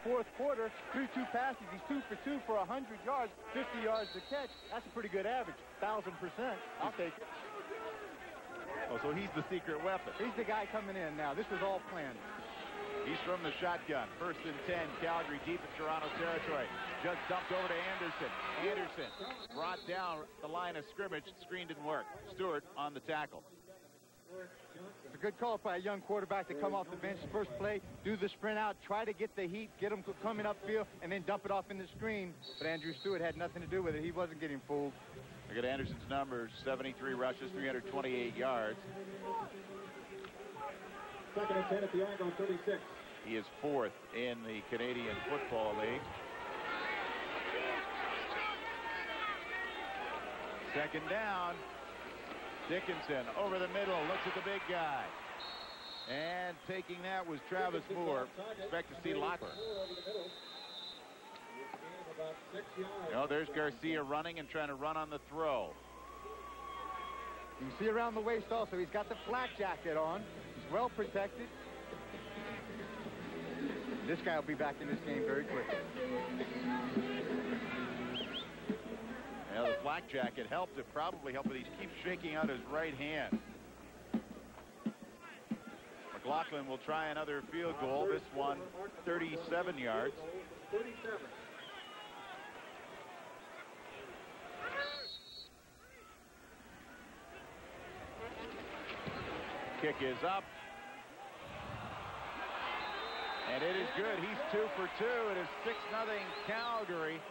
fourth quarter, through 2 passes. He's 2 for 2 for 100 yards, 50 yards to catch. That's a pretty good average, 1,000%. I'll take it. Oh, so he's the secret weapon. He's the guy coming in now. This was all planned. He's from the shotgun. 1st and 10, Calgary deep in Toronto territory. Just dumped over to Anderson. Anderson brought down the line of scrimmage. Screen didn't work. Stewart on the tackle. It's a good call by a young quarterback to come off the bench first play, do the sprint out, try to get the heat, get him coming upfield, and then dump it off in the screen. But Andrew Stewart had nothing to do with it. He wasn't getting fooled. Look at Anderson's numbers, 73 rushes, 328 yards. 2nd and 10 at the Argonne 36. He is 4th in the Canadian Football League. 2nd down. Dickinson over the middle, looks at the big guy. And taking that was Travis Moore. Expect to see Lockler. Oh, there's Garcia running and trying to run on the throw. You can see around the waist also, he's got the flak jacket on. He's well protected. This guy will be back in this game very quickly. Yeah, the flak jacket helped. It probably helped, but he keeps shaking out his right hand. McLaughlin will try another field goal. This one, 37 yards. 37. Kick is up. And it is good. He's 2 for 2. It is 6-0 Calgary.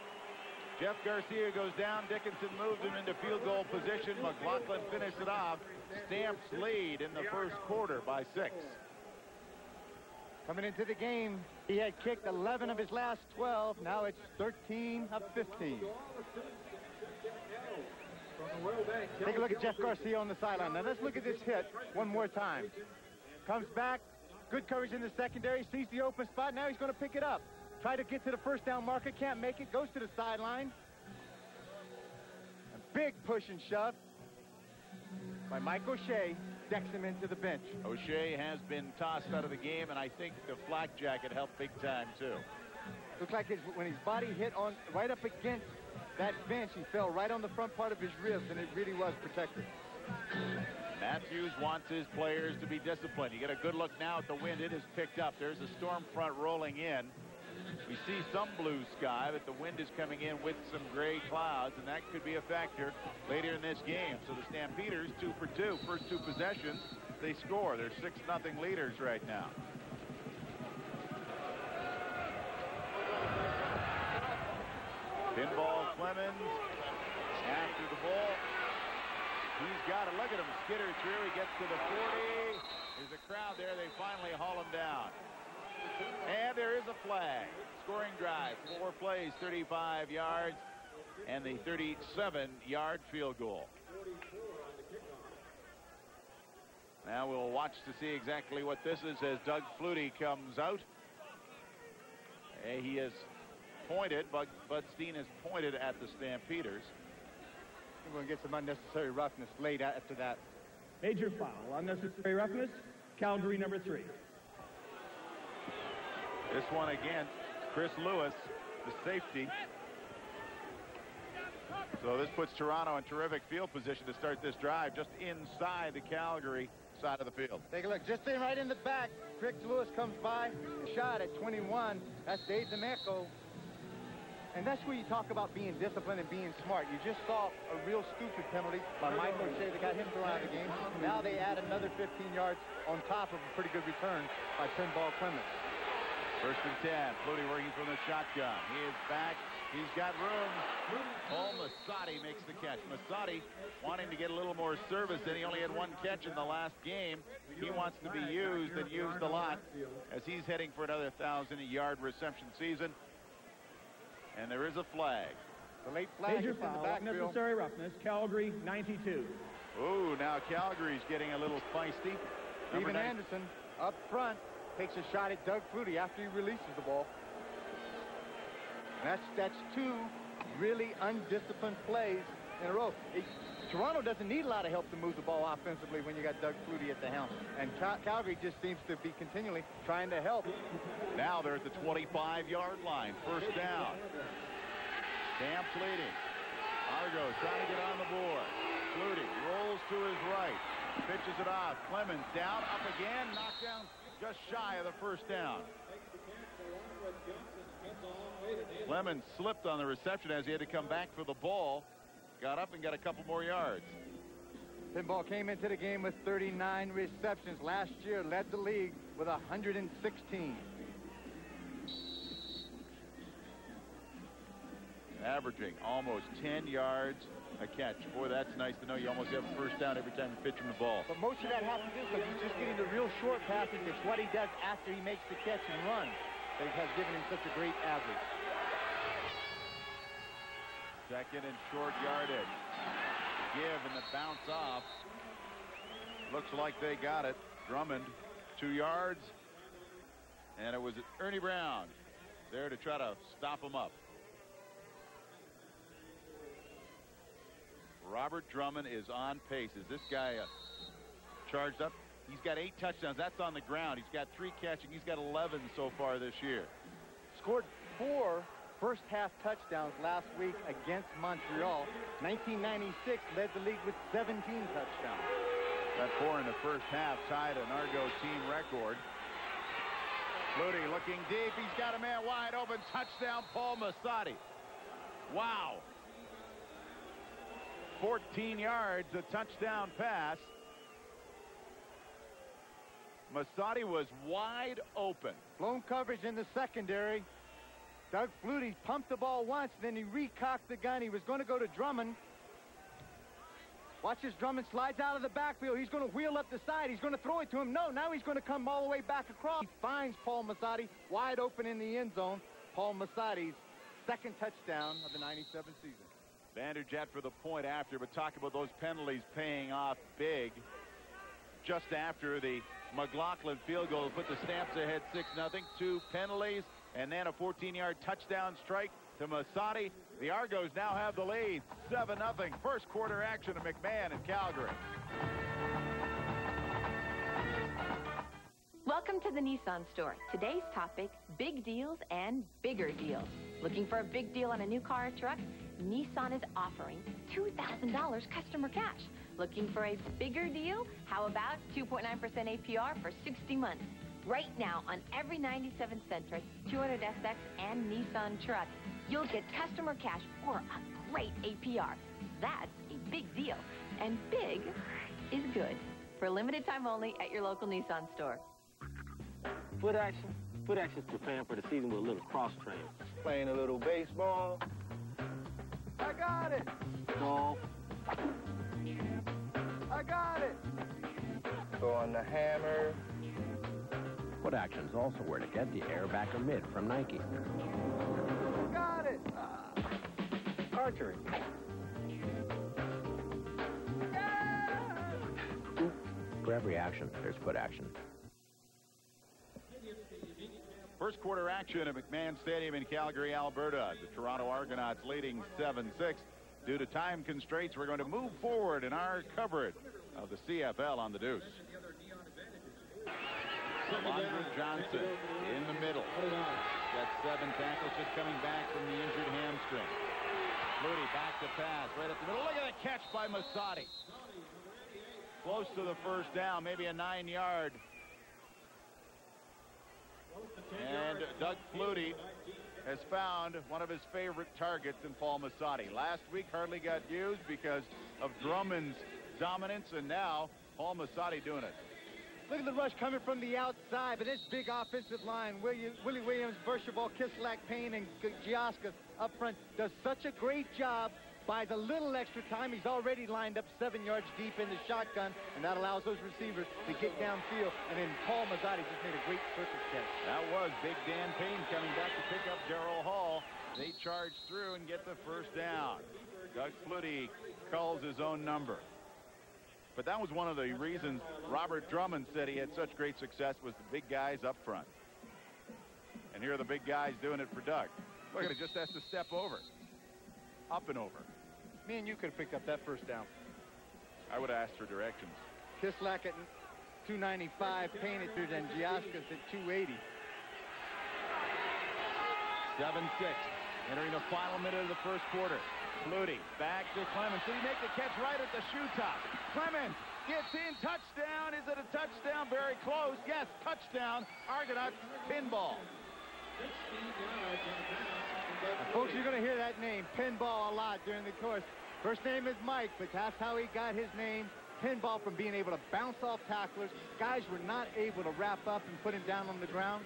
Jeff Garcia goes down. Dickinson moved him into field goal position. McLaughlin finished it off. Stamps lead in the first quarter by 6. Coming into the game, he had kicked 11 of his last 12. Now it's 13 of 15. Take a look at Jeff Garcia on the sideline. Now let's look at this hit one more time. Comes back, good coverage in the secondary, sees the open spot. Now he's going to pick it up. Try to get to the first down marker, can't make it, goes to the sideline. A big push and shove by Mike O'Shea, decks him into the bench. O'Shea has been tossed out of the game, and I think the flak jacket helped big time too. Looks like when his body hit on right up against that bench, he fell right on the front part of his ribs, and it really was protected. Matthews wants his players to be disciplined. You get a good look now at the wind. It has picked up. There's a storm front rolling in. We see some blue sky, but the wind is coming in with some gray clouds, and that could be a factor later in this game. So the Stampeders, 2 for 2. First 2 possessions, they score. They're 6-0 leaders right now. Pinball Clemens after the ball. He's got it. Look at him skitter through. He gets to the 40. There's a crowd there. They finally haul him down. And there is a flag. Scoring drive, 4 plays, 35 yards, and the 37-yard field goal. Now we'll watch to see exactly what this is as Doug Flutie comes out. He is pointed, Bud Steen is pointed at the Stampeders. We're going to get some unnecessary roughness late after that. Major foul, unnecessary roughness, Calgary number 3. This one again, Chris Lewis, the safety. So this puts Toronto in terrific field position to start this drive just inside the Calgary side of the field. Take a look, just in right in the back. Chris Lewis comes by, shot at 21. That's Dave D'Amico. And that's where you talk about being disciplined and being smart. You just saw a real stupid penalty by Mike O'Shea that got him thrown out of the game. Now they add another 15 yards on top of a pretty good return by Pinball Clemens. 1st and 10. Flutie working from the shotgun. He is back. He's got room. Oh, Massotti makes the catch. Massotti wanting to get a little more service in. He only had 1 catch in the last game. He wants to be used and used a lot as he's heading for another 1,000-yard reception season. And there is a flag. The late flag Major is in the foul, backfield. unnecessary roughness, Calgary 92. Ooh, now Calgary's getting a little feisty. Steven Anderson up front takes a shot at Doug Flutie after he releases the ball. And that's 2 really undisciplined plays in a row. Toronto doesn't need a lot of help to move the ball offensively when you got Doug Flutie at the helm. And Calgary just seems to be continually trying to help. Now they're at the 25-yard line. First down. Camp leading. Argos trying to get on the board. Flutie rolls to his right. Pitches it off. Clemens down, up again, knocked down just shy of the first down. Clemens slipped on the reception as he had to come back for the ball. Got up and got a couple more yards. Pinball came into the game with 39 receptions. Last year led the league with 116. Averaging almost 10 yards a catch. Boy, that's nice to know. You almost have a first down every time you pitch him the ball. But most of that has to do because he's just getting the real short passes. It's what he does after he makes the catch and run that has given him such a great average. Second and short yardage. Give and the bounce off. Looks like they got it. Drummond 2 yards. And it was Ernie Brown there to try to stop him up. Robert Drummond is on pace. Is this guy charged up? He's got 8 touchdowns. That's on the ground. He's got 3 catching. He's got 11 so far this year. Scored 4 first-half touchdowns last week against Montreal. 1996 led the league with 17 touchdowns. That 4 in the first half tied an Argo team record. Flutie looking deep. He's got a man wide open. Touchdown, Paul Massotti. Wow. 14 yards, a touchdown pass. Massotti was wide open. Blown coverage in the secondary. Doug Flutie pumped the ball once, then he recocked the gun. He was going to go to Drummond. Watch as Drummond slides out of the backfield. He's going to wheel up the side. He's going to throw it to him. No, now he's going to come all the way back across. He finds Paul Massotti wide open in the end zone. Paul Massotti's second touchdown of the 97 season. Vanderjagt for the point after, but talk about those penalties paying off big. Just after the McLaughlin field goal put the Stamps ahead 6-0. 2 penalties and then a 14-yard touchdown strike to Massotti. The Argos now have the lead 7-0. First quarter action of McMahon in Calgary. Welcome to the Nissan store. Today's topic, big deals and bigger deals. Looking for a big deal on a new car or truck? Nissan is offering $2,000 customer cash. Looking for a bigger deal? How about 2.9% APR for 60 months? Right now, on every 97 Sentra, 200SX, and Nissan truck, you'll get customer cash or a great APR. That's a big deal. And big is good. For a limited time only at your local Nissan store. Foot action? Foot action's preparing for the season with a little cross-training. Playing a little baseball. I got it. Golf. I got it. Throwing the hammer. Foot action's also where to get the Airbacker Mid from Nike. Got it. Archery. For every action, there's foot action. First quarter action at McMahon Stadium in Calgary, Alberta. The Toronto Argonauts leading 7-6. Due to time constraints, we're going to move forward in our coverage of the CFL on the Deuce. London Johnson in the middle. Got 7 tackles, just coming back from the injured hamstring. Flutie back to pass right up the middle. Look at that catch by Massotti. Close to the first down, maybe a 9-yard. And Doug Flutie has found one of his favorite targets in Paul Massotti. Last week hardly got used because of Drummond's dominance, and now Paul Massotti doing it. Look at the rush coming from the outside, but this big offensive line, Willie Williams, Berchevaux, Kislak, Payne, and Giosca up front does such a great job. By the little extra time, he's already lined up 7 yards deep in the shotgun, and that allows those receivers to get downfield. And then Paul Massotti just made a great surface catch. That was Big Dan Payne coming back to pick up Darrell Hall. They charge through and get the first down. Doug Flutie calls his own number. But that was one of the reasons Robert Drummond said he had such great success was the big guys up front. And here are the big guys doing it for Doug. Look at it, just has to step over. Up and over. Me and you could have picked up that first down. I would ask for directions. Kislak at 295, Painted and Giaskas at 280. 7-6. Entering the final minute of the first quarter. Flutie back to Clemens. Did he make the catch right at the shoe top? Clemens gets in. Touchdown. Is it a touchdown? Very close. Yes, touchdown. Argonauts pinball. Folks, you're going to hear that name, pinball, a lot during the course. First name is Mike, but that's how he got his name. Pinball, from being able to bounce off tacklers. Guys were not able to wrap up and put him down on the ground.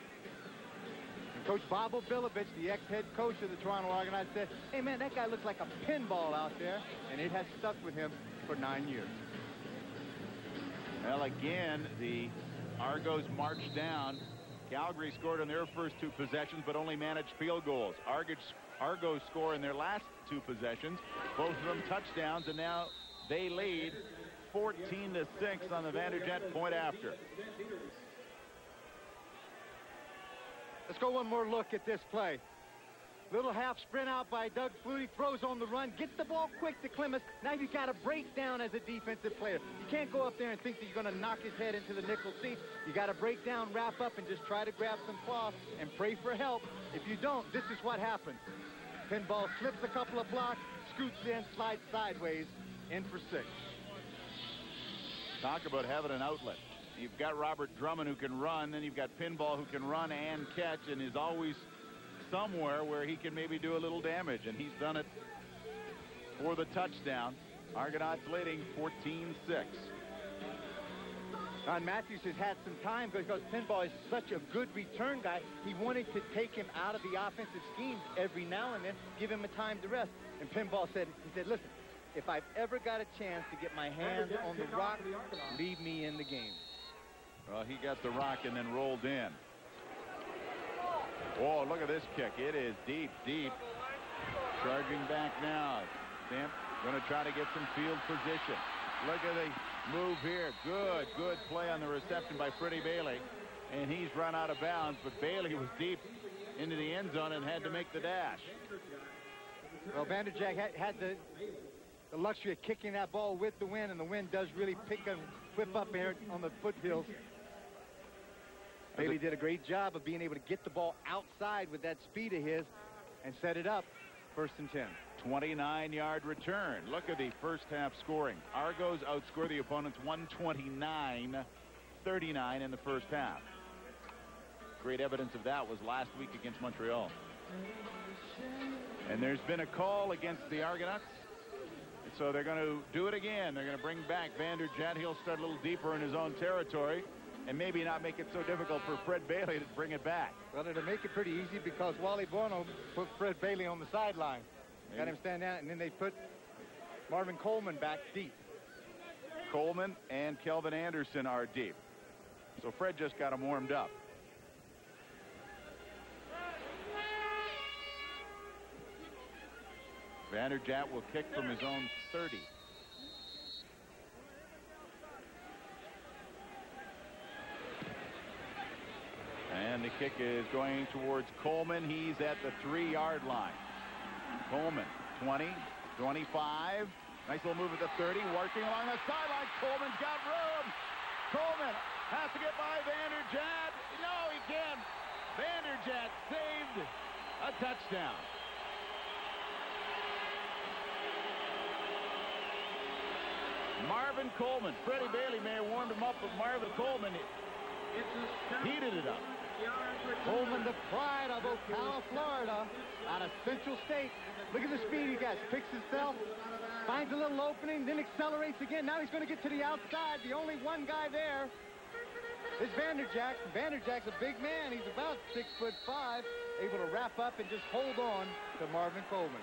And Coach Bob Obilovich, the ex-head coach of the Toronto Argonauts, said, hey, man, that guy looks like a pinball out there. And it has stuck with him for 9 years. Well, again, the Argos marched down. Calgary scored on their first 2 possessions, but only managed field goals. Argos score in their last 2 possessions, both of them touchdowns, and now they lead 14-6 on the Vanderjet point after. Let's go one more look at this play. Little half sprint out by Doug Flutie, throws on the run, gets the ball quick to Clemens. Now you've got to break down as a defensive player. You can't go up there and think that you're going to knock his head into the nickel seat. You got to break down, wrap up, and just try to grab some cloth and pray for help. If you don't, this is what happens. Pinball slips a couple of blocks, scoots in, slides sideways, in for 6. Talk about having an outlet. You've got Robert Drummond who can run, then you've got Pinball who can run and catch and is always somewhere where he can maybe do a little damage, and he's done it for the touchdown. Argonauts leading 14-6. Don Matthews has had some time because Pinball is such a good return guy. He wanted to take him out of the offensive scheme every now and then, give him a time to rest. And Pinball said, listen, if I've ever got a chance to get my hands on the rock, leave me in the game. Well, he got the rock and then rolled in. Oh, look at this kick. It is deep, deep. Charging back now. Stamp going to try to get some field position. Look at the move here. Good play on the reception by Freddie Bailey. And he's run out of bounds, but Bailey was deep into the end zone and had to make the dash. Well, Vanderjack had the luxury of kicking that ball with the wind, and the wind does really pick and whip up here on the foothills. Bailey did a great job of being able to get the ball outside with that speed of his and set it up. 1st and 10. 29-yard return. Look at the first half scoring. Argos outscore the opponents 129-39 in the first half. Great evidence of that was last week against Montreal. And there's been a call against the Argonauts. So they're going to do it again. They're going to bring back Vanderjet. He'll start a little deeper in his own territory and maybe not make it so difficult for Fred Bailey to bring it back. Well, it'll make it pretty easy because Wally Bono put Fred Bailey on the sideline. Got him stand down, and then they put Marvin Coleman back deep. Coleman and Kelvin Anderson are deep. So Fred just got him warmed up. Vanderjagt will kick from his own 30. And the kick is going towards Coleman. He's at the 3-yard line. Coleman, 20, 25. Nice little move at the 30. Working along the sideline. Coleman's got room. Coleman has to get by Vanderjagt. No, he can't. Vanderjagt saved a touchdown. Marvin Coleman. Freddie Bailey may have warmed him up, but Marvin Coleman heated it up. Coleman, the pride of Ocala, Florida, out of Central State. Look at the speed he gets. Picks himself, finds a little opening, then accelerates again. Now he's going to get to the outside. The only one guy there is Vanderjagt. Vanderjagt's a big man. He's about 6'5", able to wrap up and just hold on to Marvin Coleman.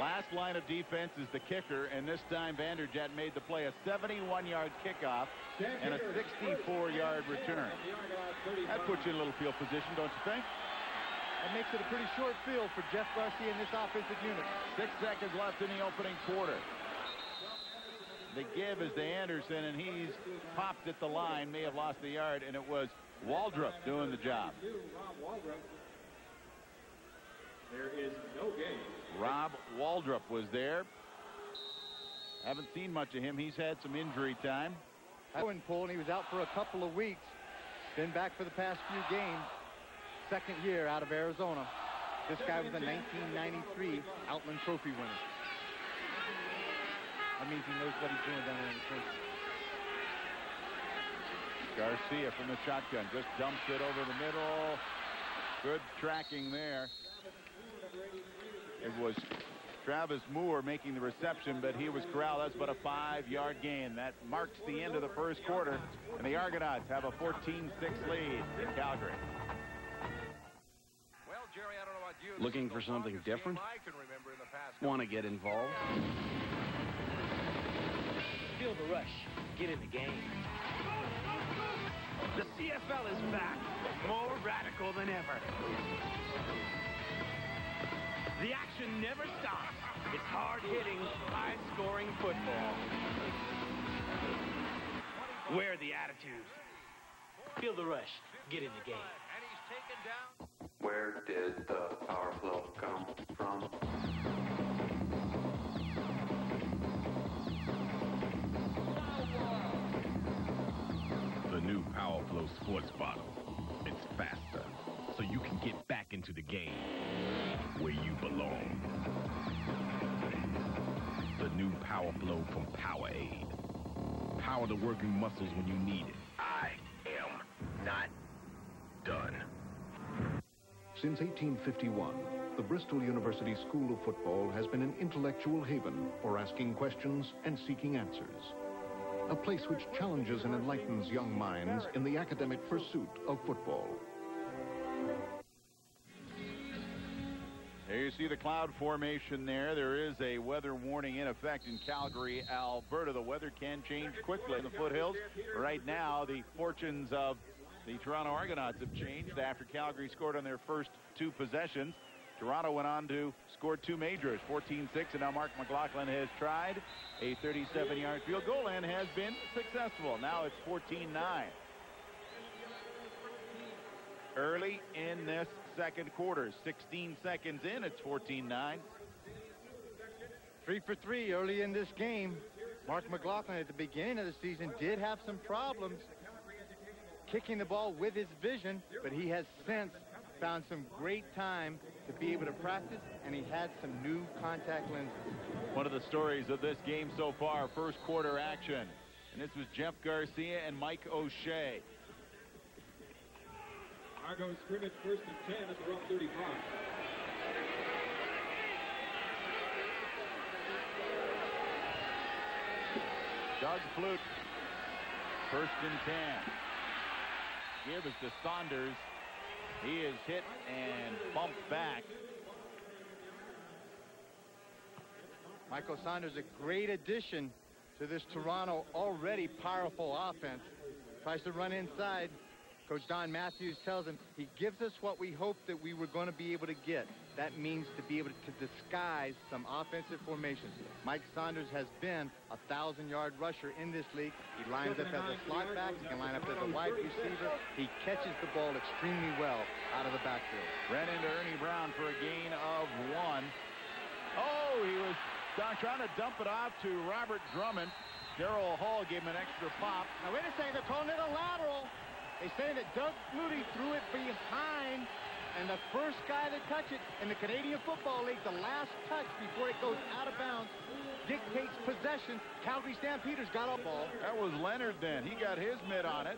Last line of defense is the kicker, and this time Vanderjagt made the play, a 71-yard kickoff and a 64-yard return. That puts you in a little field position, don't you think? That makes it a pretty short field for Jeff Garcia and this offensive unit. 6 seconds left in the opening quarter. The give is to Anderson, and he's popped at the line, may have lost the yard, and it was Waldrop doing the job. There is no game. Rob Waldrop was there. Haven't seen much of him. He's had some injury time. Owen pulled, and he was out for a couple of weeks. Been back for the past few games. Second year out of Arizona. This guy was a 1993 Outland Trophy winner. That means he knows what he's doing down there in the trenches. Garcia from the shotgun just dumps it over the middle. Good tracking there. It was Travis Moore making the reception, but he was corralled. That's about a 5-yard gain. That marks the end of the first quarter, and the Argonauts have a 14-6 lead in Calgary. Well, Jerry, I don't know about you. Looking for something different? I can remember in the past. Want to get involved? Feel the rush. Get in the game. The CFL is back, more radical than ever. The action never stops. It's hard-hitting, high-scoring football. Where are the attitudes? Feel the rush. Get in the game. And he's taken down. Where did the power flow come from? The new Power Flow sports bottle. It's faster, so you can get back into the game where you belong. The new Power Flow from Powerade. Power the working muscles when you need it. I am not done. Since 1851, the Bristol University School of Football has been an intellectual haven for asking questions and seeking answers. A place which challenges and enlightens young minds in the academic pursuit of football. There you see the cloud formation there. There is a weather warning in effect in Calgary, Alberta. The weather can change quickly in the foothills. Right now, the fortunes of the Toronto Argonauts have changed after Calgary scored on their first 2 possessions. Toronto went on to score 2 majors, 14-6, and now Mark McLaughlin has tried a 37-yard field goal and has been successful. Now it's 14-9. Early in this second quarter, 16 seconds in, it's 14-9. 3 for 3 early in this game. Mark McLaughlin at the beginning of the season did have some problems kicking the ball with his vision, but he has since found some great time to be able to practice, and he had some new contact lenses. One of the stories of this game so far, first quarter action. And this was Jeff Garcia and Mike O'Shea. Argo scrimmage 1st and 10 at the rough 35. Doug Flutie, 1st and 10. Give is to Saunders. He is hit and bumped back. Michael Saunders, a great addition to this Toronto already powerful offense. Tries to run inside. Coach Don Matthews tells him he gives us what we hoped that we were going to be able to get. That means to be able to disguise some offensive formations. Mike Saunders has been a 1,000-yard rusher in this league. He lines up as a slot back. He can line up as a wide receiver. He catches the ball extremely well out of the backfield. Ran into Ernie Brown for a gain of 1. Oh, he was trying to dump it off to Robert Drummond. Darrell Hall gave him an extra pop. Now, wait a second. They're calling it a lateral. They say that Doug Flutie threw it behind, and the first guy to touch it in the Canadian Football League, the last touch before it goes out of bounds, dictates possession. Calgary Stampeders got a ball. That was Leonard then. He got his mitt on it.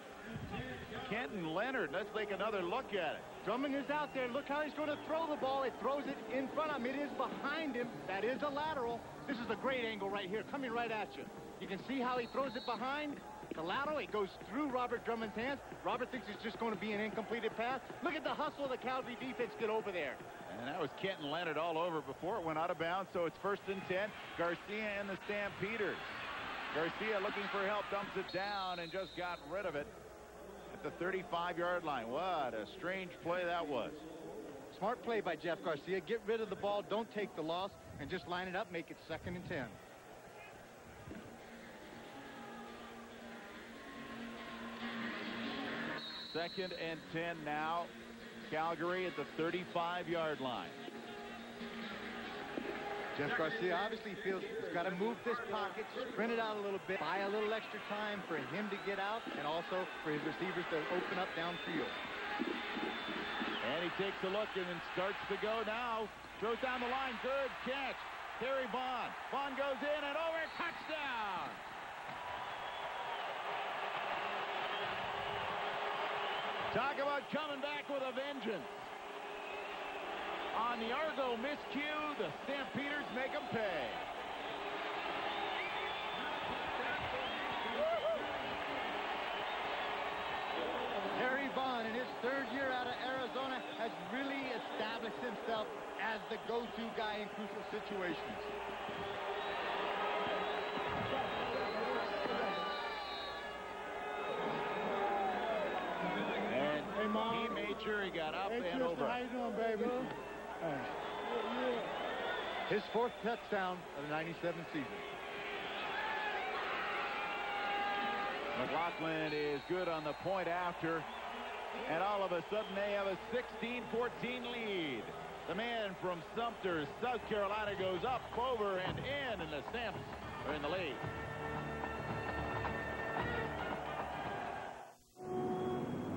Kenton Leonard, let's take another look at it. Drummond is out there. Look how he's going to throw the ball. It throws it in front of him. It is behind him. That is a lateral. This is a great angle right here, coming right at you. You can see how he throws it behind. The lateral, it goes through Robert Drummond's hands. Robert thinks it's just going to be an incompleted pass. Look at the hustle of the Calgary defense get over there. And that was Kenton Leonard all over before it went out of bounds, so it's 1st and 10. Garcia and the Stampeders. Garcia looking for help, dumps it down, and just got rid of it at the 35-yard line. What a strange play that was. Smart play by Jeff Garcia. Get rid of the ball, don't take the loss, and just line it up, make it 2nd and 10. Second and 10 now. Calgary at the 35-yard line. Jeff Garcia obviously feels he's got to move this pocket, sprint it out a little bit, buy a little extra time for him to get out, and also for his receivers to open up downfield. And he takes a look and then starts to go now. Throws down the line. Good catch. Terry Vaughn. Vaughn goes in and over. Touchdown. Talk about coming back with a vengeance. On the Argo miscue, the Stampeders make them pay. Terry Vaughn, in his third year out of Arizona, has really established himself as the go-to guy in crucial situations. And he made sure he got up and over. How you doing, baby? His fourth touchdown of the 97 season. McLaughlin is good on the point after, and all of a sudden they have a 16-14 lead. The man from Sumter, South Carolina, goes up, over, and in, and the Stamps are in the lead.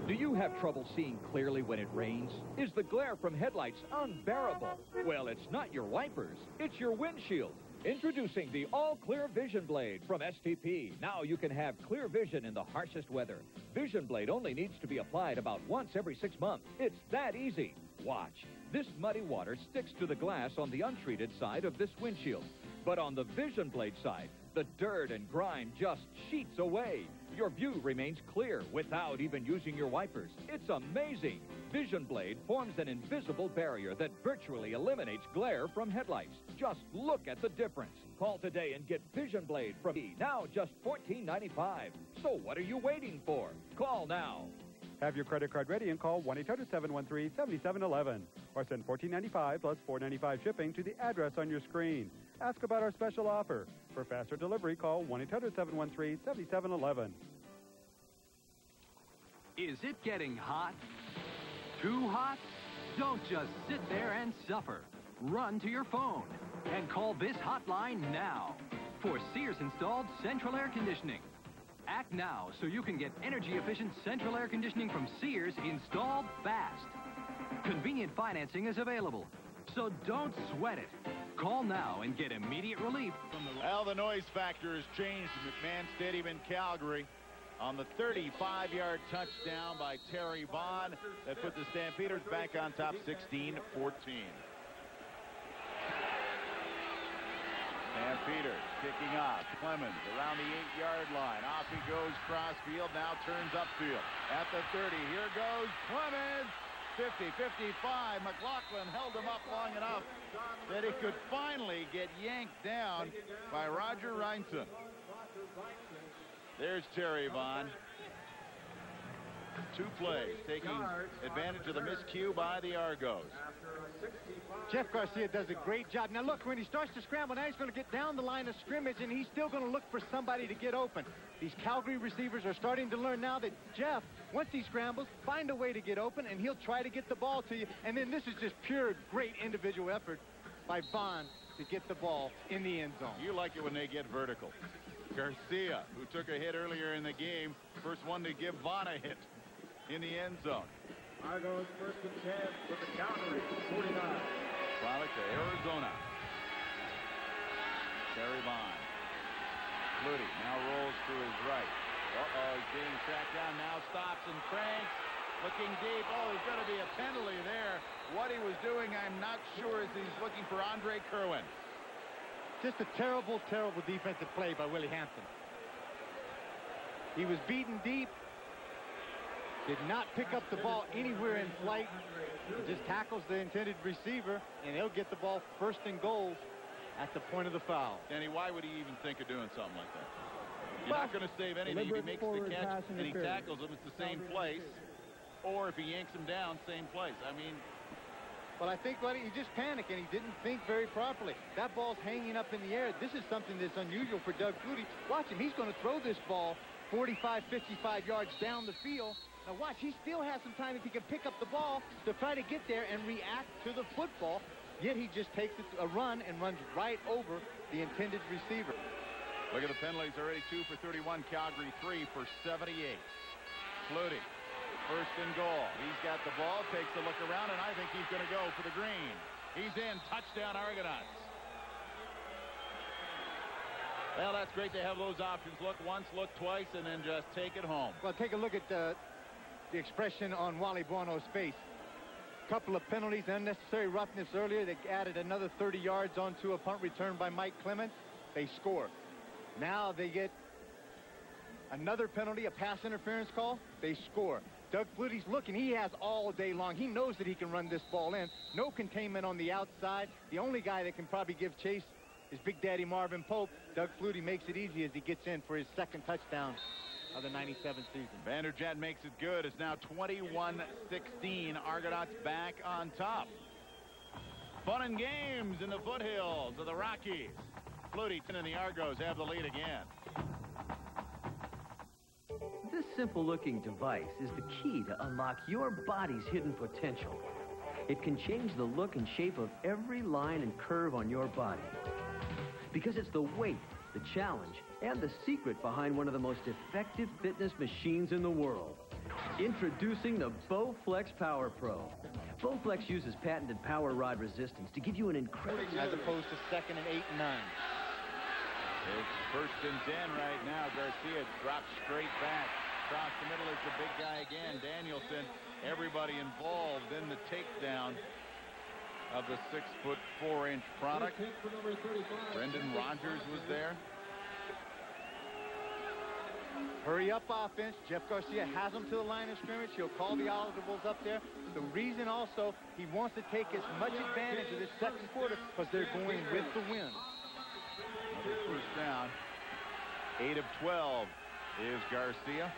Do you have trouble seeing clearly when it rains? Is the glare from headlights unbearable? Well, it's not your wipers, it's your windshield. Introducing the all-clear Vision Blade from STP. Now you can have clear vision in the harshest weather. Vision Blade only needs to be applied about once every 6 months. It's that easy. Watch. This muddy water sticks to the glass on the untreated side of this windshield. But on the Vision Blade side, the dirt and grime just sheets away. Your view remains clear without even using your wipers. It's amazing. Vision Blade forms an invisible barrier that virtually eliminates glare from headlights. Just look at the difference. Call today and get Vision Blade from me. Now just $14.95. So what are you waiting for? Call now. Have your credit card ready and call 1-800-713-7711 or send $14.95 plus $4.95 shipping to the address on your screen. Ask about our special offer. For faster delivery, call 1-800-713-7711. Is it getting hot? Too hot? Don't just sit there and suffer. Run to your phone and call this hotline now for Sears installed central air conditioning. Act now so you can get energy-efficient central air conditioning from Sears installed fast. Convenient financing is available, so don't sweat it. Call now and get immediate relief from the... Well, the noise factor has changed at McMahon Stadium in Calgary on the 35-yard touchdown by Terry Vaughn that put the Stampeders back on top 16-14. Stampeders kicking off. Clemens around the 8-yard line. Off he goes crossfield, now turns upfield. At the 30, here goes Clemens. 50, 55. McLaughlin held him up long enough that he could finally get yanked down by Roger Reinson. There's Terry Vaughn. 2 plays, taking advantage of the miscue by the Argos. Jeff Garcia does a great job. Now look, when he starts to scramble, now he's going to get down the line of scrimmage, and he's still going to look for somebody to get open. These Calgary receivers are starting to learn now that Jeff, once he scrambles, find a way to get open, and he'll try to get the ball to you. And then this is just pure great individual effort by Vaughn to get the ball in the end zone. You like it when they get vertical. Garcia, who took a hit earlier in the game, first one to give Vaughn a hit in the end zone. Argos first and 10 with the Calgary 49. Product to Arizona. Terry Vaughn. Flutie now rolls to his right. He's being tracked down, now stops and cranks. Looking deep. Oh, there's going to be a penalty there. What he was doing, I'm not sure, as he's looking for Andre Kerwin. Just a terrible, terrible defensive play by Willie Hampton. He was beaten deep. Did not pick up the ball anywhere in flight. He just tackles the intended receiver, and he'll get the ball first and goal at the point of the foul. Danny, why would he even think of doing something like that? You're not going to save anything if he makes the catch and he tackles him. It's the same place. Or if he yanks him down, same place. I mean... Well, I think he just panicked, and he didn't think very properly. That ball's hanging up in the air. This is something that's unusual for Doug Flutie. Watch him. He's going to throw this ball 45, 55 yards down the field. Now watch, he still has some time if he can pick up the ball to try to get there and react to the football. yet he just takes a run and runs right over the intended receiver. Look at the penalties already. 2 for 31. Calgary 3 for 78. Flutie, first and goal. He's got the ball, takes a look around, and I think he's going to go for the green. He's in. Touchdown, Argonauts. Well, that's great to have those options. Look once, look twice, and then just take it home. Well, take a look at the expression on Wally Buono's face. Couple of penalties, unnecessary roughness earlier. They added another 30 yards onto a punt return by Mike Clements. They score. Now they get another penalty, a pass interference call. They score. Doug Flutie's looking. He has all day long. He knows that he can run this ball in. No containment on the outside. The only guy that can probably give chase is Big Daddy Marvin Pope. Doug Flutie makes it easy as he gets in for his second touchdown of the 97 season. Vanderjagt makes it good. It's now 21-16. Argonauts back on top. Fun and games in the foothills of the Rockies. Flutie and the Argos have the lead again. This simple-looking device is the key to unlock your body's hidden potential. It can change the look and shape of every line and curve on your body. Because it's the weight, the challenge, and the secret behind one of the most effective fitness machines in the world. Introducing the Bowflex Power Pro. Bowflex uses patented power rod resistance to give you an incredible... As opposed to 2nd and 8 and 9. It's 1st and 10 right now. Garcia drops straight back. Across the middle is the big guy again. Danielson. Everybody involved in the takedown of the 6'4" product. Brendan Rodgers was there. Hurry up offense. Jeff Garcia has them to the line of scrimmage. He'll call the audibles up there. The reason also he wants to take as much advantage of this second quarter because they're going with the wind. Another first down. 8 of 12 is Garcia.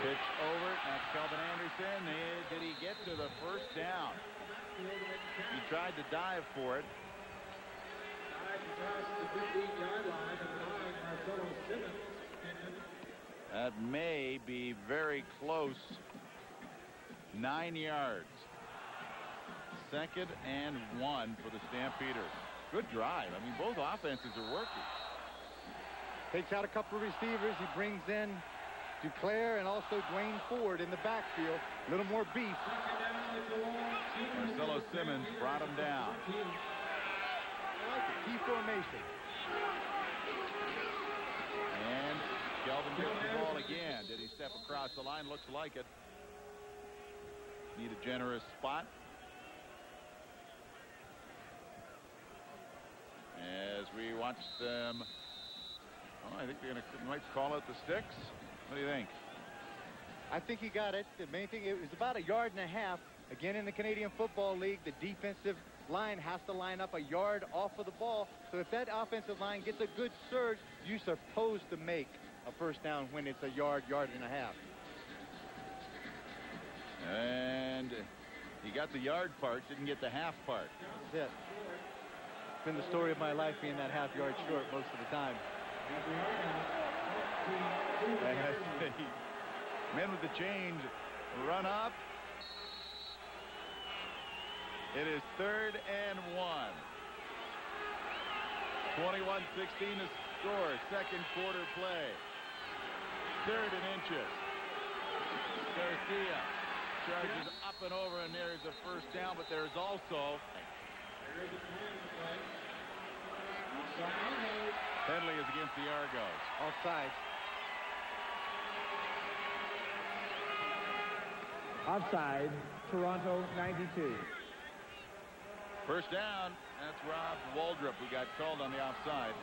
Pitch over. That's Kelvin Anderson. Did he get to the first down? He tried to dive for it. That may be very close. 9 yards. 2nd and 1 for the Stampeders. Good drive. I mean, both offenses are working. Takes out a couple of receivers. He brings in Duclair and also Dwayne Ford in the backfield. A little more beef. Marcelo Simmons brought him down. I like it. Key formation. And Kelvin gets the ball again. Did he step across the line? Looks like it. Need a generous spot. As we watch them, I think they're going to might call out the sticks. What do you think? I think he got it. The main thing, it was about 1.5 yards. Again, in the Canadian Football League, the defensive line has to line up 1 yard off of the ball. So if that offensive line gets a good surge, you're supposed to make a first down when it's 1 yard, 1.5 yards. And he got the yard part, didn't get the half part. That's it. It's been the story of my life being that half yard short most of the time. Men with the change run up. It is 3rd and 1. 21-16 to score. Second quarter play. 3rd and inches. Garcia charges up and over, and there's a first down, but there's also penalty is against the Argos. Offside. Offside, Toronto 92. First down. That's Rob Waldrop who got called on the offside.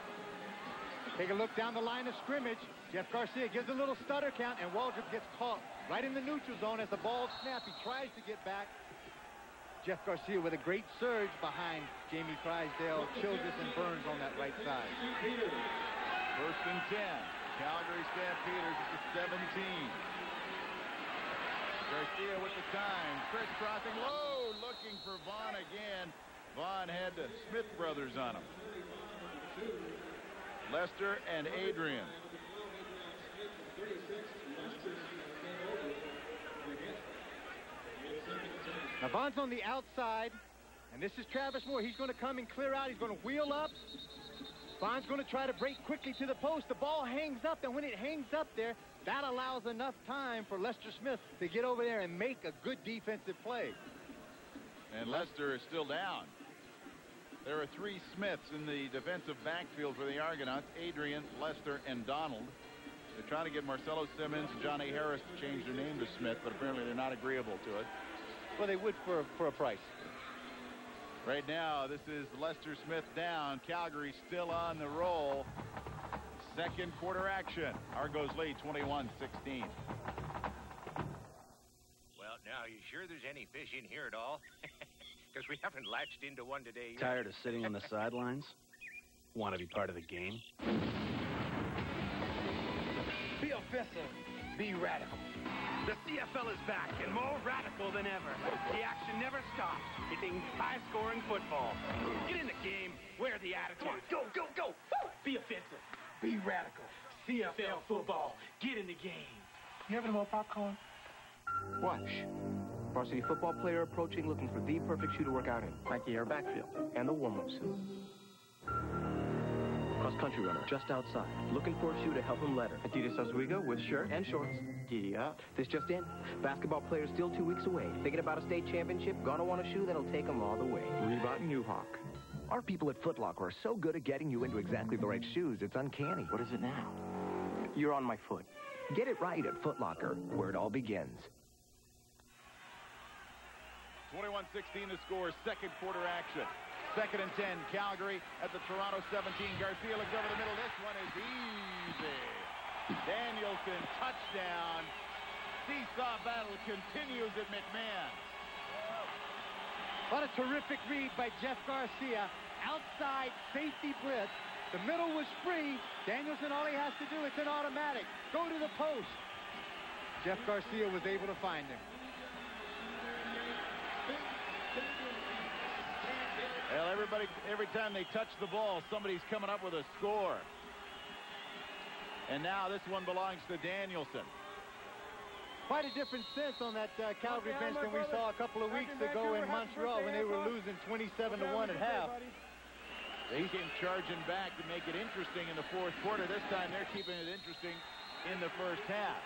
Take a look down the line of scrimmage. Jeff Garcia gives a little stutter count, and Waldrop gets caught right in the neutral zone as the ball snaps. He tries to get back. Jeff Garcia with a great surge behind Jamie Crysdale, Childress, and Burns on that right side. 1st and 10. Calgary Stampeders at the 17. Garcia with the time. Crisscrossing low, looking for Vaughn again. Vaughn had the Smith brothers on him. Lester and Adrian. Now, Vaughn's on the outside, and this is Travis Moore. He's going to come and clear out. He's going to wheel up. Vaughn's going to try to break quickly to the post. The ball hangs up, and when it hangs up there, that allows enough time for Lester Smith to get over there and make a good defensive play. And Lester is still down. There are 3 Smiths in the defensive backfield for the Argonauts: Adrian, Lester, and Donald. They're trying to get Marcelo Simmons and Johnny Harris to change their name to Smith, but apparently they're not agreeable to it. Well, they would for a price. Right now, this is Lester Smith down. Calgary still on the roll. Second quarter action. Argos lead 21-16. Well, now, you sure there's any fish in here at all? Because we haven't latched into one today yet. Tired of sitting on the sidelines? Want to be part of the game? Be offensive. Be radical. The CFL is back and more radical than ever. The action never stops. It's high-scoring football. Get in the game. Wear the attitude. Go, go, go. Woo! Be offensive. Be radical. CFL football. Get in the game. You having more popcorn? Watch. Varsity football player approaching, looking for the perfect shoe to work out in. Nike Air backfield and the warm-up suit. Cross-country runner just outside, looking for a shoe to help him letter. Adidas Oswego with shirt and shorts. Giddy up. This just in. Basketball players still 2 weeks away. Thinking about a state championship? Gonna want a shoe that'll take them all the way. Reebok and U-Hawk. Our people at Foot Locker are so good at getting you into exactly the right shoes, it's uncanny. What is it now? You're on my foot. Get it right at Foot Locker, where it all begins. 21-16 to score. Second quarter action. 2nd and 10. Calgary at the Toronto 17. Garcia looks over the middle. This one is easy. Danielson, touchdown. Seesaw battle continues at McMahon. What a terrific read by Jeff Garcia. Outside safety blitz. The middle was free. Danielson, all he has to do, it's an automatic. Go to the post. Jeff Garcia was able to find him. Well, every time they touch the ball, somebody's coming up with a score. And now this one belongs to Danielson. Quite a different sense on that Calgary bench than we saw a couple of weeks ago in Montreal when they were losing 27-1 at half. They came charging back to make it interesting in the fourth quarter. This time they're keeping it interesting in the first half.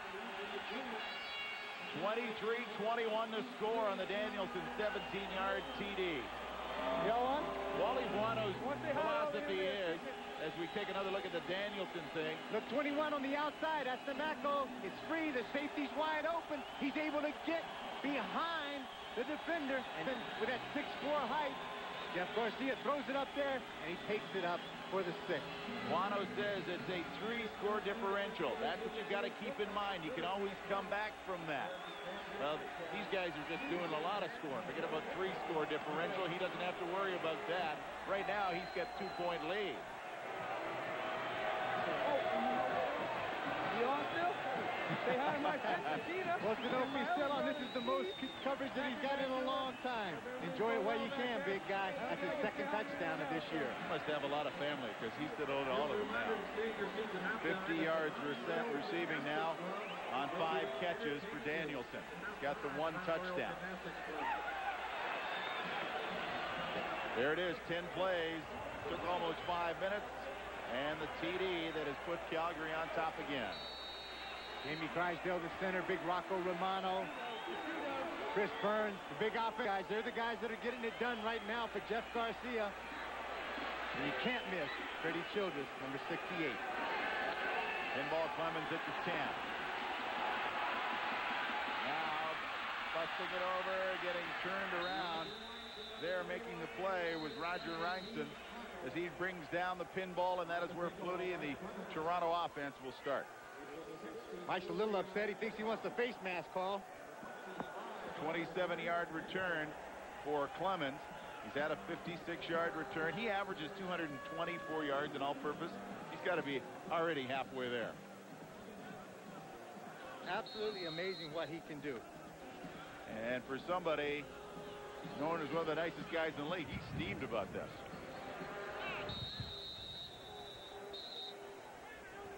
23-21 to score on the Danielson 17-yard TD. Wally Buono's philosophy is, as we take another look at the Danielson thing. Look, 21 on the outside. That's the Macco. It's free. The safety's wide open. He's able to get behind the defender. And then with that 6'4" height, Jeff Garcia throws it up there, and he takes it up for the 6. Buono says it's a 3-score differential. That's what you've got to keep in mind. You can always come back from that. Well, these guys are just doing a lot of scoring. Forget about 3-score differential. He doesn't have to worry about that. Right now, he's got 2-point lead. You on still? Say hi to my sister, Gina. Wants to know if he's still on. This is the most coverage that he's got in a long time. Enjoy it while you can, big guy. That's his 2nd touchdown of this year. He must have a lot of family because he's still owed all of them now. 50 yards receiving now on 5 catches for Danielson. Got the 1 touchdown. There it is, 10 plays. Took almost 5 minutes. And the TD that has put Calgary on top again. Jamie Crysdale, the center. Big Rocco Romano. Chris Burns, the big offense guys. They're the guys that are getting it done right now for Jeff Garcia. And you can't miss Freddie Childress, number 68. Pinball Clemens at the 10. Now, busting it over, getting turned around. There making the play was Roger Reinson as he brings down the pinball, and that is where Flutie and the Toronto offense will start. Mike's a little upset. He thinks he wants the face mask call. 27-yard return for Clemens. He's had a 56-yard return. He averages 224 yards in all-purpose. He's got to be already halfway there. Absolutely amazing what he can do. And for somebody known as one of the nicest guys in the league, he's steamed about this.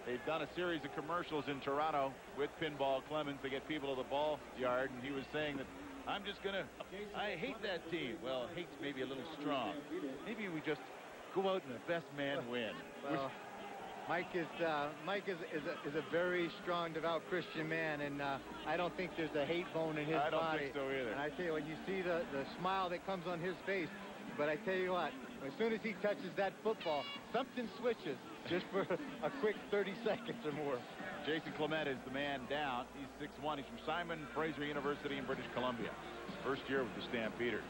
They've done a series of commercials in Toronto with Pinball Clemens to get people to the ball yard, and he was saying that I'm just going to, I hate that team. Well, hate's maybe a little strong. Maybe we just go out and the best man win. Well, Mike is a very strong, devout Christian man, and I don't think there's a hate bone in his body. I don't think so either. And I tell you, when you see the smile that comes on his face, but I tell you what, as soon as he touches that football, something switches just for a quick 30 seconds or more. Jason Clement is the man down. He's 6'1". He's from Simon Fraser University in British Columbia. First year with the Stampeders.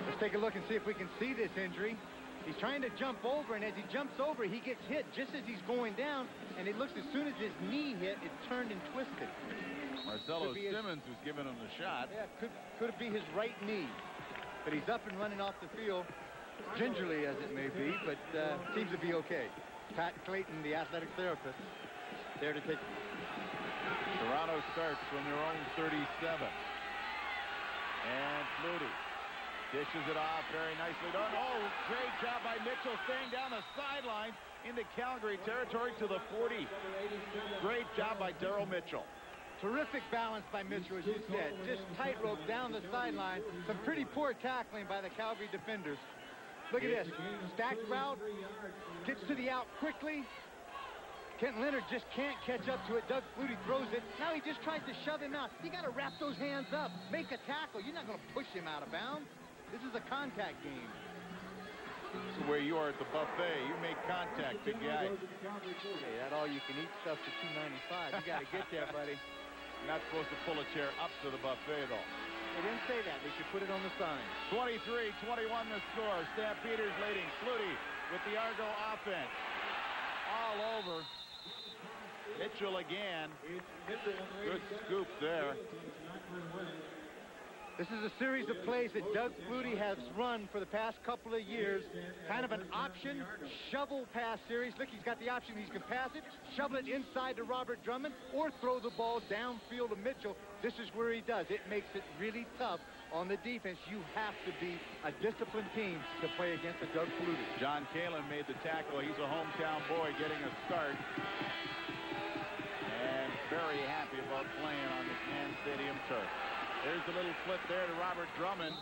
Let's take a look and see if we can see this injury. He's trying to jump over, and as he jumps over, he gets hit just as he's going down, and it looks as soon as his knee hit, it turned and twisted. Marcelo Simmons was giving him the shot. Yeah, could it be his right knee? But he's up and running off the field, gingerly as it may be, but seems to be okay. Pat Clayton, the athletic therapist, there to take. Toronto starts from their own 37. And Flutie dishes it off very nicely done. Oh, great job by Mitchell staying down the sideline into Calgary territory to the 40. Great job by Daryl Mitchell. Terrific balance by Mitchell, as you said. Just tightrope down the sideline. Some pretty poor tackling by the Calgary defenders. Look at this. Stacked route. Gets to the out quickly. Kent Leonard just can't catch up to it. Doug Flutie throws it. Now he just tries to shove him out. You got to wrap those hands up. Make a tackle. You're not going to push him out of bounds. This is a contact game. This is where you are at the buffet. You make contact, big guy. Hey, that all-you-can-eat stuff for $2.95. You got to get there, buddy. You're not supposed to pull a chair up to the buffet, though. They didn't say that. They should put it on the sign. 23-21 the score. Stampeders leading. Flutie with the Argo offense. All over. Mitchell again. Good scoop there. This is a series of plays that Doug Flutie has run for the past couple of years. Kind of an option shovel pass series. Look, he's got the option. He can pass it, shovel it inside to Robert Drummond, or throw the ball downfield to Mitchell. This is where he does. It makes it really tough on the defense. You have to be a disciplined team to play against the Doug Flutie. John Kalin made the tackle. He's a hometown boy getting a start. And very happy about playing on this Man Stadium turf. There's a little flip there to Robert Drummond.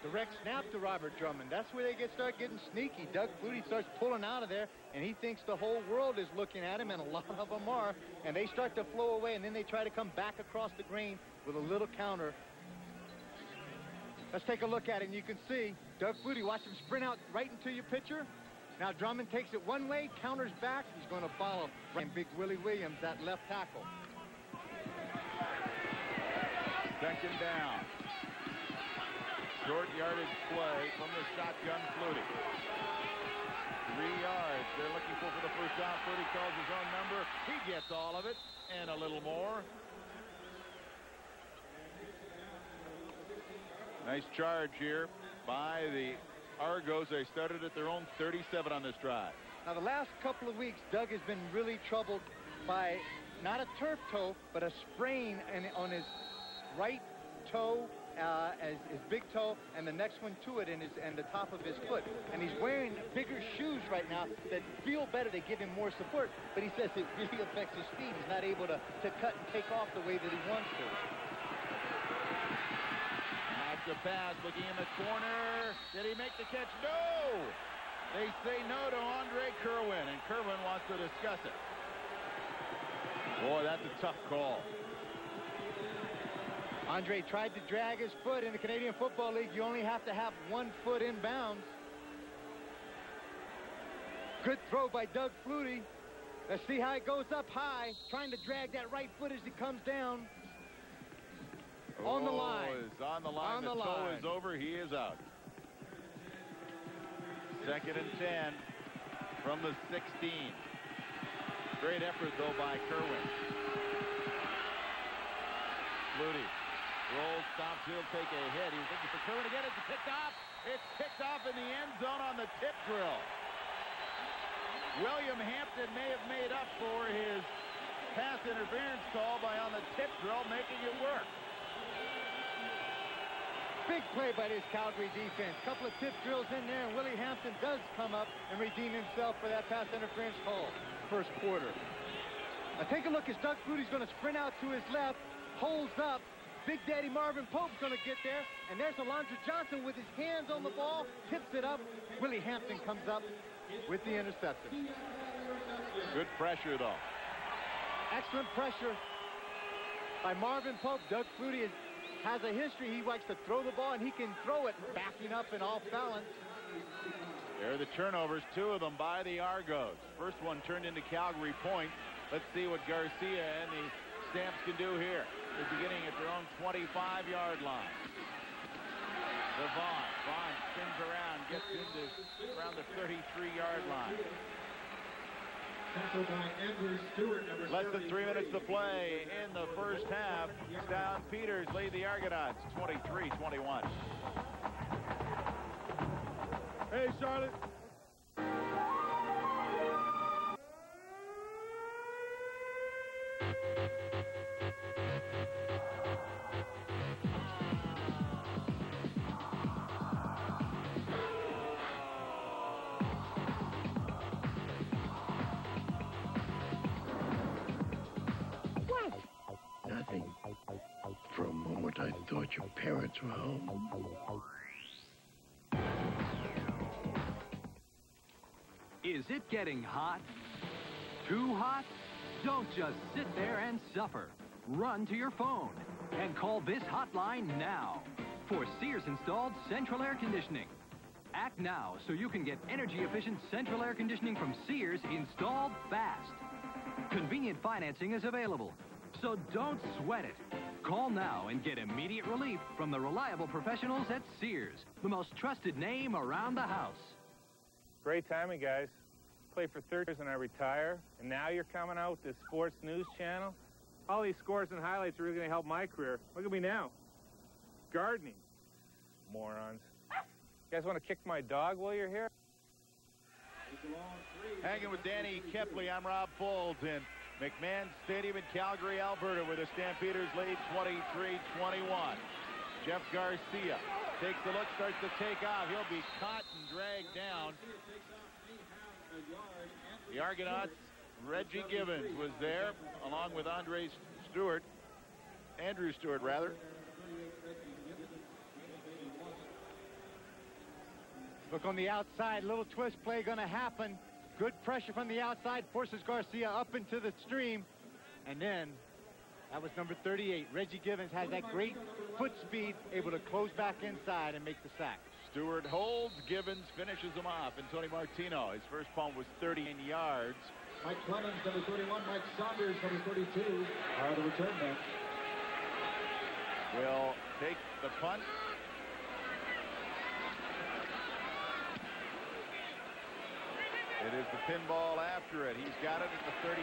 Direct snap to Robert Drummond. That's where they start getting sneaky. Doug Flutie starts pulling out of there, and he thinks the whole world is looking at him, and a lot of them are. And they start to flow away, and then they try to come back across the grain with a little counter. Let's take a look at it, and you can see Doug Flutie, watch him sprint out right into your pitcher. Now Drummond takes it one way, counters back. He's going to follow. And big Willie Williams, that left tackle. Second down. Short yardage play from the shotgun Flutie. 3 yards. They're looking for the first down. Flutie calls his own number. He gets all of it and a little more. Nice charge here by the Argos. They started at their own 37 on this drive. Now, the last couple of weeks, Doug has been really troubled by not a turf toe, but a sprain on his right toe, his big toe, and the next one to it, and the top of his foot. And he's wearing bigger shoes right now that feel better. They give him more support, but he says it really affects his speed. He's not able to cut and take off the way that he wants to. That's a pass, looking in the corner. Did he make the catch? No! They say no to Andre Kerwin, and Kerwin wants to discuss it. Boy, that's a tough call. Andre tried to drag his foot in the Canadian Football League. You only have to have 1 foot in bounds. Good throw by Doug Flutie. Let's see how it goes up high. Trying to drag that right foot as he comes down. On the line. Is on the line. The toe is over. He is out. 2nd and 10 from the 16. Great effort, though, by Kerwin. Flutie rolls, stops, he'll take a hit. He was looking for Kerwin again. It's picked off. It's picked off in the end zone on the tip drill. William Hampton may have made up for his pass interference call by on the tip drill making it work. Big play by this Calgary defense. Couple of tip drills in there, and Willie Hampton does come up and redeem himself for that pass interference call. First quarter. Now take a look as Doug Flutie's going to sprint out to his left, holds up. Big Daddy Marvin Pope's going to get there, and there's Alondra Johnson with his hands on the ball, tips it up. Willie Hampton comes up with the interception. Good pressure, though. Excellent pressure by Marvin Pope. Doug Flutie has a history. He likes to throw the ball, and he can throw it backing up and off balance. There are the turnovers, 2 of them by the Argos. First one turned into Calgary points. Let's see what Garcia and the Stamps can do here. They're beginning at their own 25-yard line. Vaughn spins around, gets into around the 33-yard line. Less than 3 minutes to play in the first half. Down Peters lead the Argonauts 23-21. Hey, Charlotte. Nothing. For a moment, I thought your parents were home. Is it getting hot? Too hot? Don't just sit there and suffer. Run to your phone and call this hotline now for Sears installed central air conditioning. Act now so you can get energy-efficient central air conditioning from Sears installed fast. Convenient financing is available, so don't sweat it. Call now and get immediate relief from the reliable professionals at Sears, the most trusted name around the house. Great timing, guys. Played for 30 years and I retire, and now you're coming out with this sports news channel? All these scores and highlights are really going to help my career. Look at me now. Gardening. Morons. You guys want to kick my dog while you're here? Hanging with Danny Kepley, I'm Rob Folds in McMahon Stadium in Calgary, Alberta, where the Stampeders lead 23-21. Jeff Garcia takes a look, starts to take off. He'll be caught and dragged down. The Argonauts, Reggie Givens was there, along with Andrew Stewart. Look on the outside, little twist play going to happen. Good pressure from the outside, forces Garcia up into the stream. And then, that was number 38. Reggie Givens has that great foot speed, able to close back inside and make the sack. Stewart holds, Givens finishes him off. And Tony Martino, his first punt was 39 yards. Mike Clemens, number 31. Mike Saunders, number 32, are the return men. Will take the punt. It is the pinball after it. He's got it at the 35.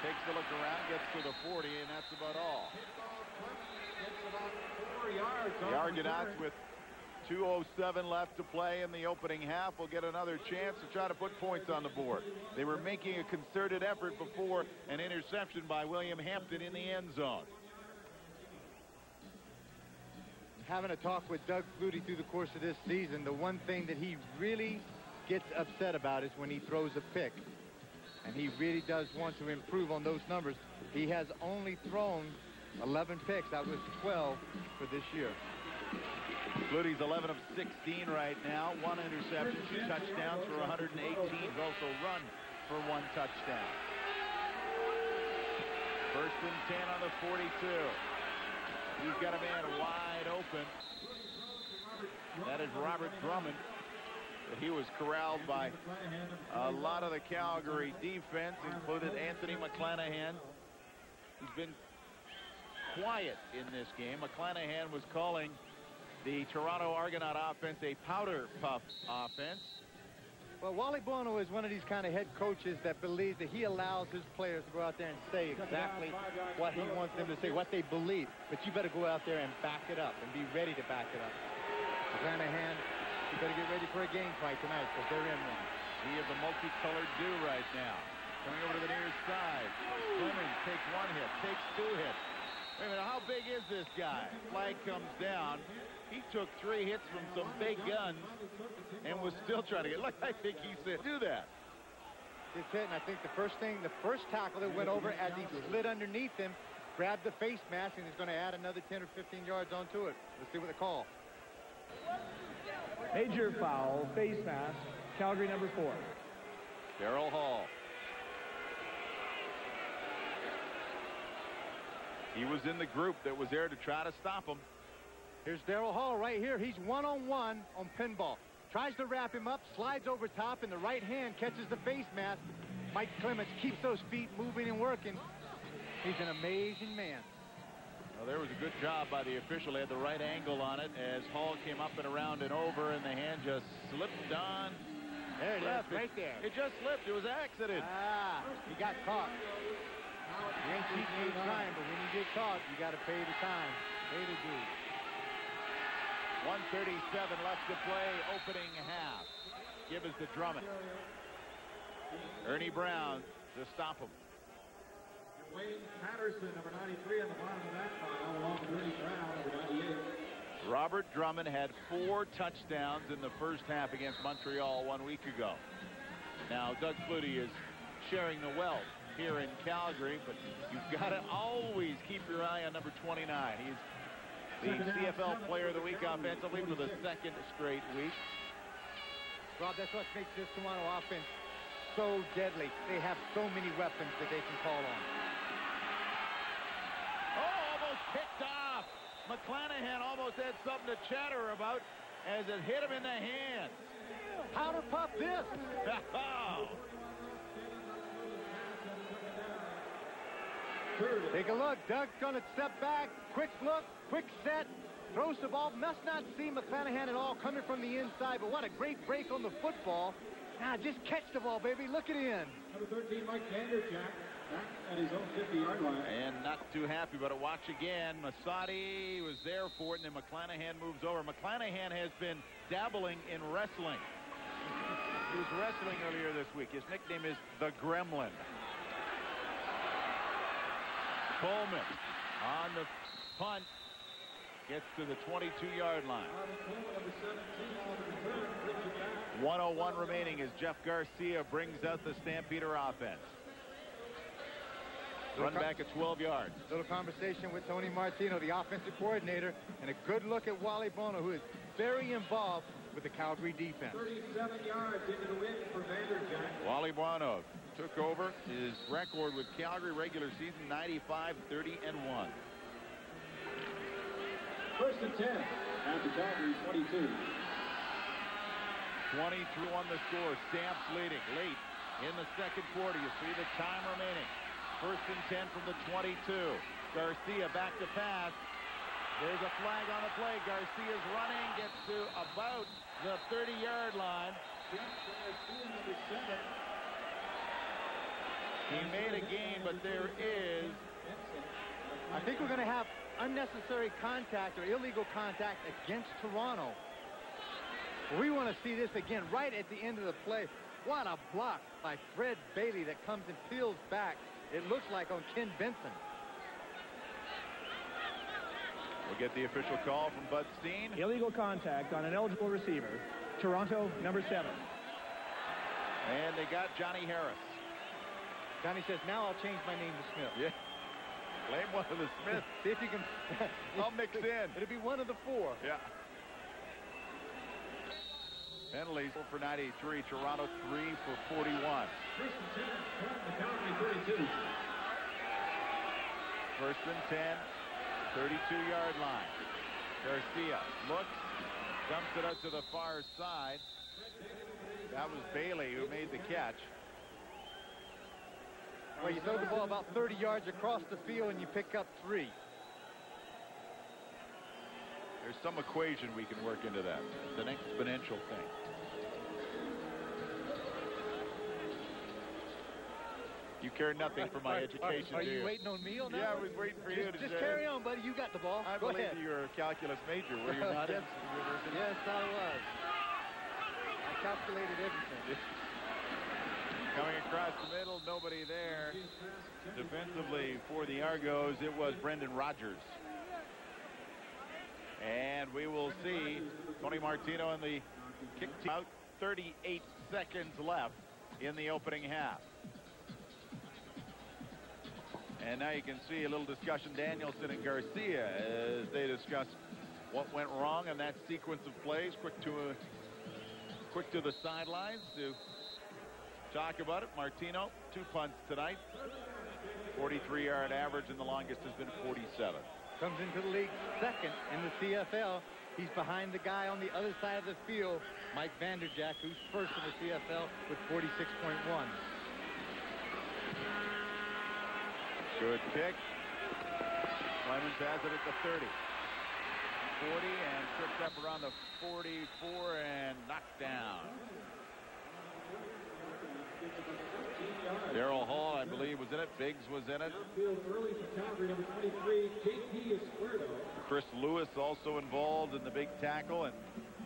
Takes a look around, gets to the 40, and that's about all. The Argonauts with 2:07 left to play in the opening half will get another chance to try to put points on the board. They were making a concerted effort before an interception by William Hampton in the end zone. Having a talk with Doug Flutie through the course of this season, the one thing that he really gets upset about is when he throws a pick. And he really does want to improve on those numbers. He has only thrown 11 picks. That was 12 for this year. Flutie's 11 of 16 right now. 1 interception, 2 touchdowns for 118. He's also run for 1 touchdown. First and 10 on the 42. He's got a man wide open. That is Robert Drummond. But he was corralled by a lot of the Calgary defense, included Anthony McClanahan. He's been quiet in this game. McClanahan was calling the Toronto Argonaut offense a powder puff offense. Well, Wally Buono is one of these kind of head coaches that believes that he allows his players to go out there and say exactly what he wants them to say, what they believe. But you better go out there and back it up and be ready to back it up. McClanahan, you better get ready for a game fight tonight because they're in one. He is a multicolored do right now. Coming over to the near side. Fleming takes 1 hit, takes 2 hits. Wait a minute, how big is this guy? Flag comes down. He took 3 hits from some big guns and was still trying to get. Look, I think he said, do that. gets hit, and I think the first tackle that went over as he slid underneath him, grabbed the face mask, and is going to add another 10 or 15 yards onto it. Let's see what they call. Major foul, face mask, Calgary number 4. Darryl Hall. He was in the group that was there to try to stop him. Here's Darryl Hall right here. He's one-on-one on pinball. Tries to wrap him up, slides over top, and the right hand catches the face mask. Mike Clements keeps those feet moving and working. He's an amazing man. Well, there was a good job by the official. He had the right angle on it as Hall came up and around and over, and the hand just slipped on. There it is, right there. It just slipped. It was an accident. He got caught. You ain't cheating, you ain't trying, but when you get caught, you got to pay the time. Pay the dues. 1:37 left to play, opening half. Give us the Drummond. Ernie Brown to stop him. Wayne Patterson, number 93, on the bottom of that pile, along with Ernie Brown, number 98. Robert Drummond had 4 touchdowns in the first half against Montreal 1 week ago. Now, Doug Flutie is sharing the wealth here in Calgary, but you've got to always keep your eye on number 29. He's the CFL Player of the Week offensively for the 2nd straight week. Rob, that's what makes this Toronto offense so deadly. They have so many weapons that they can call on. Oh, almost picked off. McClanahan almost had something to chatter about as it hit him in the hand. Powder puff this. Take a look. Doug's going to step back. Quick look. Quick set. Throws the ball. Must not see McClanahan at all coming from the inside, but what a great break on the football. Now just catch the ball, baby. Look it in. Number 13, Mike Vanderjack, back at his own 50-yard line. And not too happy, but watch again. Masadi was there for it, and then McClanahan moves over. McClanahan has been dabbling in wrestling. He was wrestling earlier this week. His nickname is the Gremlin. Coleman on the punt. Gets to the 22-yard line. 1:01 remaining as Jeff Garcia brings out the Stampeder offense. Run back at 12 yards. Little conversation with Tony Martino, the offensive coordinator, and a good look at Wally Bono, who is very involved with the Calgary defense. 37 yards into the win for Vanderjack. Wally Bono took over his record with Calgary regular season 95-30-1. First and 10 at the Calgary 22. 22 on the score. Stamps leading late in the second quarter. You see the time remaining. First and 10 from the 22. Garcia back to pass. There's a flag on the play. Garcia's running, gets to about the 30-yard line. He made a gain, but there is... I think we're going to have unnecessary contact or illegal contact against Toronto. We want to see this again right at the end of the play. What a block by Fred Bailey that comes and peels back. It looks like on Ken Benson. We'll get the official call from Bud Steen. Illegal contact on an eligible receiver. Toronto, number 7. And they got Johnny Harris. Johnny says, now I'll change my name to Smith. Yeah. Blame one of the Smiths. See if you can... I'll mix in. It'll be one of the 4. Yeah. Penalties for 93. Toronto 3 for 41. First and 10 from the Calgary 32. First and 10, 32-yard line. Garcia looks, dumps it out to the far side. That was Bailey who made the catch. Well, you throw the ball about 30 yards across the field and you pick up 3. There's some equation we can work into that. It's an exponential thing. You care nothing for my education, Are do you waiting on me on that? Yeah, I was waiting for you to just carry on, buddy. You got the ball. I Go believe ahead. you're a calculus major, were you not? Yes, yes, I was. I calculated everything. Coming across the middle, nobody there. Defensively for the Argos, it was Brendan Rodgers. And we will see Tony Martino in the kick team out. 38 seconds left in the opening half. And now you can see a little discussion, Danielson and Garcia, as they discuss what went wrong in that sequence of plays. Quick to the sidelines to talk about it. Martino, 2 punts tonight. 43-yard average, and the longest has been 47. Comes into the league second in the CFL. He's behind the guy on the other side of the field, Mike Vanderjack, who's first in the CFL with 46.1. Good pick. Clemens has it at the 30. 40 and tripped up around the 44 and knocked down. Darrell Hall, I believe, was in it. Biggs was in it. Early for Calgary, number 23, JP Esquerdo. Chris Lewis also involved in the big tackle, and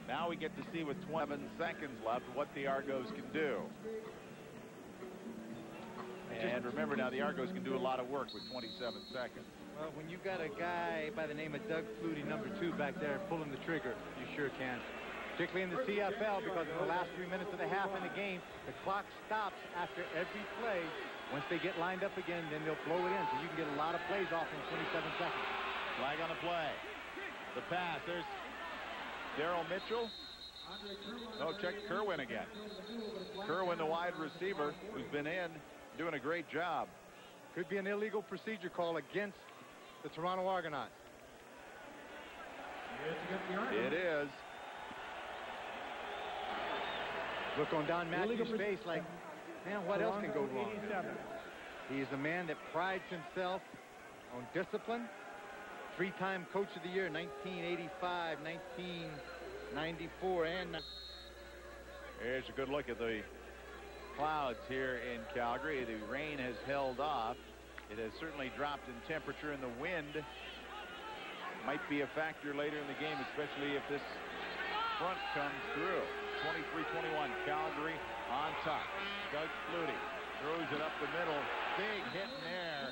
now we get to see with 27 seconds left what the Argos can do. And remember now, the Argos can do a lot of work with 27 seconds. Well, when you got a guy by the name of Doug Flutie, number 2, back there pulling the trigger, you sure can. Particularly in the CFL, because in the last 3 minutes of the half in the game, the clock stops after every play. Once they get lined up again, then they'll blow it in, so you can get a lot of plays off in 27 seconds. Flag on the play. The pass. There's Daryl Mitchell. Oh, check Kerwin again. Kerwin, the wide receiver, who's been in, doing a great job. Could be an illegal procedure call against the Toronto Argonauts. It is. Look on Don Matthews' face like, man, what else can go wrong? He is a man that prides himself on discipline. 3-time Coach of the Year, 1985, 1994, and... Here's a good look at the clouds here in Calgary. The rain has held off. It has certainly dropped in temperature, and the wind might be a factor later in the game, especially if this front comes through. 23-21, Calgary on top. Doug Flutie throws it up the middle. Big hit in there.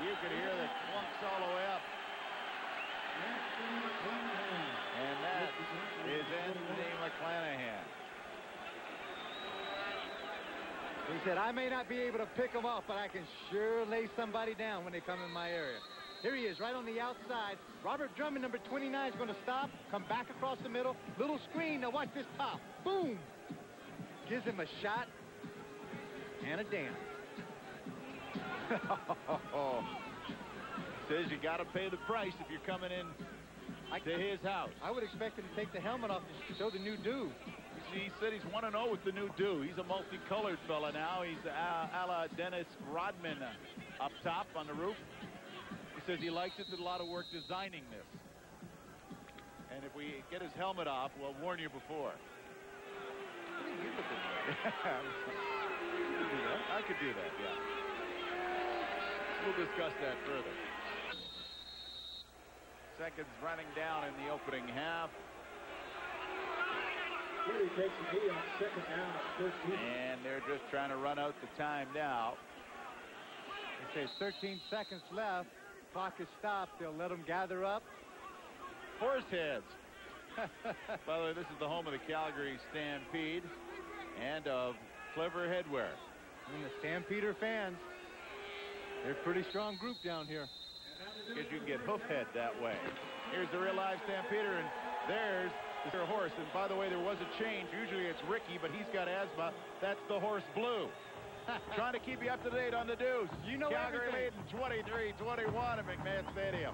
You could hear the clumps all the way up. And that is Anthony McClanahan. He said, I may not be able to pick them off, but I can sure lay somebody down when they come in my area. Here he is, right on the outside. Robert Drummond, number 29, is going to stop, come back across the middle. Little screen. Now watch this pop. Boom! Gives him a shot and a dance. Says you got to pay the price if you're coming in to his house. I would expect him to take the helmet off to show the new do. He said he's 1-0 with the new do. He's a multicolored fella now. He's a la Dennis Rodman up top on the roof. He says he likes it. Did a lot of work designing this. And if we get his helmet off, we'll warn you before. I could do that, yeah. We'll discuss that further. Seconds running down in the opening half. He takes a knee on second down at 13. And they're just trying to run out the time now. They say 13 seconds left. Clock is stopped. They'll let them gather up. Horse heads. By the way, this is the home of the Calgary Stampede and of Clever Headwear. And the Stampeder fans, they're a pretty strong group down here. Because you can get hoof head that way. Here's the real live Stampeder, and there's the horse. And by the way, there was a change. Usually it's Ricky, but he's got asthma. That's the horse Blue. Trying to keep you up to date on the deuce. You know Calgary everything. leading 23-21 at McMahon Stadium.